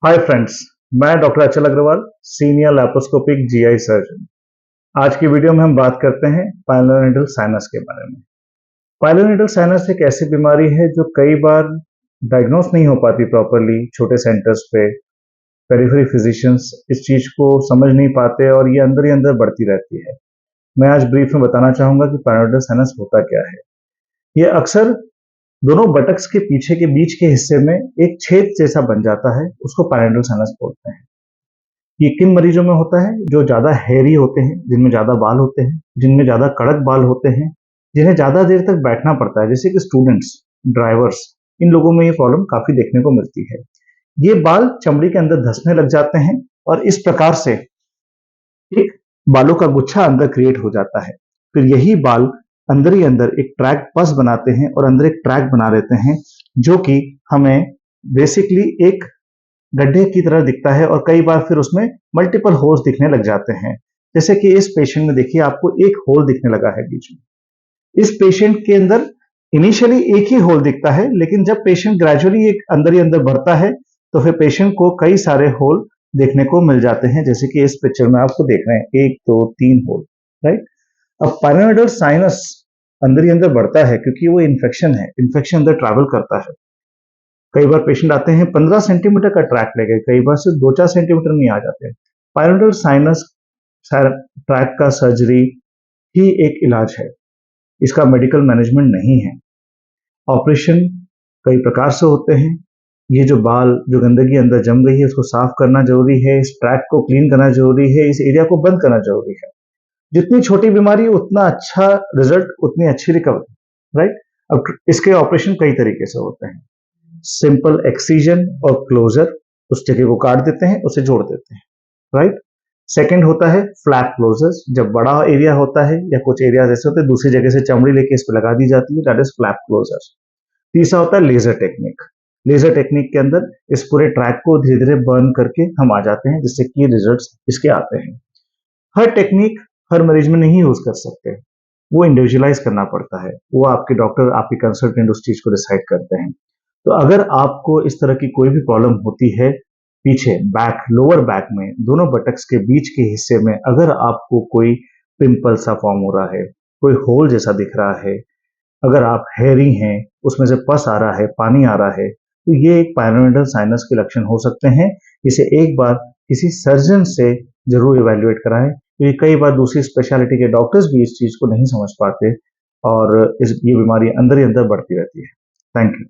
Hi friends, मैं doctor Achal Agrawal, senior laparoscopic GI surgeon. आज की वीडियो में हम बात करते हैं पाइलोनेडल साइनस के बारे में। पाइलोनेडल साइनस एक ऐसी बीमारी है जो कई बार डायग्नोस नहीं हो पाती प्रॉपरली छोटे सेंटर्स पे। पेरिफेरी फिजिशियंस इस चीज को समझ नहीं पाते और ये अंदर ही अंदर बढ़ती रहती है। मैं आज ब्रीफ में बताना चाहूंगा कि पाइलोनेडल साइनस होता क्या है। ये अक्सर दोनों बटक्स के पीछे के बीच के हिस्से में एक छेद जैसा बन जाता है, उसको पाइलोनेडल साइनस बोलते हैं। ये किन मरीजों में होता है? जो ज्यादा हेयरी होते हैं, जिनमें ज्यादा बाल होते हैं, जिनमें ज्यादा कड़क बाल होते हैं, जिन्हें ज्यादा देर तक बैठना पड़ता है, जैसे कि स्टूडेंट्स, ड्राइवर्स। इन लोगों में ये प्रॉब्लम काफी देखने को मिलती है। ये बाल चमड़ी के अंदर धंसने लग जाते हैं और इस प्रकार से एक बालों का गुच्छा अंदर क्रिएट हो जाता है। फिर यही बाल अंदर ही अंदर एक ट्रैक पस बनाते हैं और अंदर एक ट्रैक बना देते हैं, जो कि हमें बेसिकली एक गड्ढे की तरह दिखता है और कई बार फिर उसमें मल्टीपल होल्स दिखने लग जाते हैं। जैसे कि इस पेशेंट में देखिए, आपको एक होल दिखने लगा है बीच में। इस पेशेंट के अंदर इनिशियली एक ही होल दिखता है, लेकिन जब पेशेंट ग्रेजुअली एक अंदर ही अंदर बढ़ता है तो फिर पेशेंट को कई सारे होल देखने को मिल जाते हैं, जैसे कि इस पिक्चर में आपको देख रहे हैं, 1 2 3 होल। राइट। अब पाइलोनेडल साइनस अंदर ही अंदर बढ़ता है क्योंकि वो इन्फेक्शन है, इन्फेक्शन अंदर ट्रैवल करता है। कई बार पेशेंट आते हैं 15 सेंटीमीटर का ट्रैक लेके, कई बार सिर्फ 2-4 सेंटीमीटर में आ जाते हैं। पाइलोनेडल साइनस ट्रैक का सर्जरी ही एक इलाज है, इसका मेडिकल मैनेजमेंट नहीं है। ऑपरेशन कई प्रकार से होते हैं। ये जो बाल, जो गंदगी अंदर जम गई है, उसको साफ करना जरूरी है, इस ट्रैक को क्लीन करना जरूरी है, इस एरिया को बंद करना जरूरी है। जितनी छोटी बीमारी उतना अच्छा रिजल्ट, उतनी अच्छी रिकवरी। राइट। अब इसके ऑपरेशन कई तरीके से होते हैं। सिंपल एक्सीजन और क्लोजर, उस जगह को काट देते हैं, उसे जोड़ देते हैं। राइट। सेकंड होता है फ्लैप क्लोजर्स, जब बड़ा एरिया होता है या कुछ एरिया ऐसे होते हैं, दूसरी जगह से चमड़ी लेके इस पे लगा दी जाती है, दैट इज फ्लैप क्लोजर्स। तीसरा होता है लेजर टेक्निक। लेजर टेक्निक के अंदर इस पूरे ट्रैक को धीरे धीरे बर्न करके हम आ जाते हैं, जिससे कि रिजल्ट्स इसके आते हैं। हर टेक्निक हर मरीज में नहीं यूज कर सकते, वो इंडिविजुअलाइज करना पड़ता है, वो आपके डॉक्टर, आपके कंसल्टेंट उस चीज को डिसाइड करते हैं। तो अगर आपको इस तरह की कोई भी प्रॉब्लम होती है, पीछे बैक, लोअर बैक में, दोनों बटक्स के बीच के हिस्से में अगर आपको कोई पिंपल सा फॉर्म हो रहा है, कोई होल जैसा दिख रहा है, अगर आप हेयरी हैं, उसमें से पस आ रहा है, पानी आ रहा है, तो ये एक पाइलोनेडल साइनस के लक्षण हो सकते हैं। इसे एक बार किसी सर्जन से जरूर इवेल्युएट कराएं, क्योंकि कई बार दूसरी स्पेशलिटी के डॉक्टर्स भी इस चीज को नहीं समझ पाते और ये बीमारी अंदर ही अंदर बढ़ती रहती है। Thank you.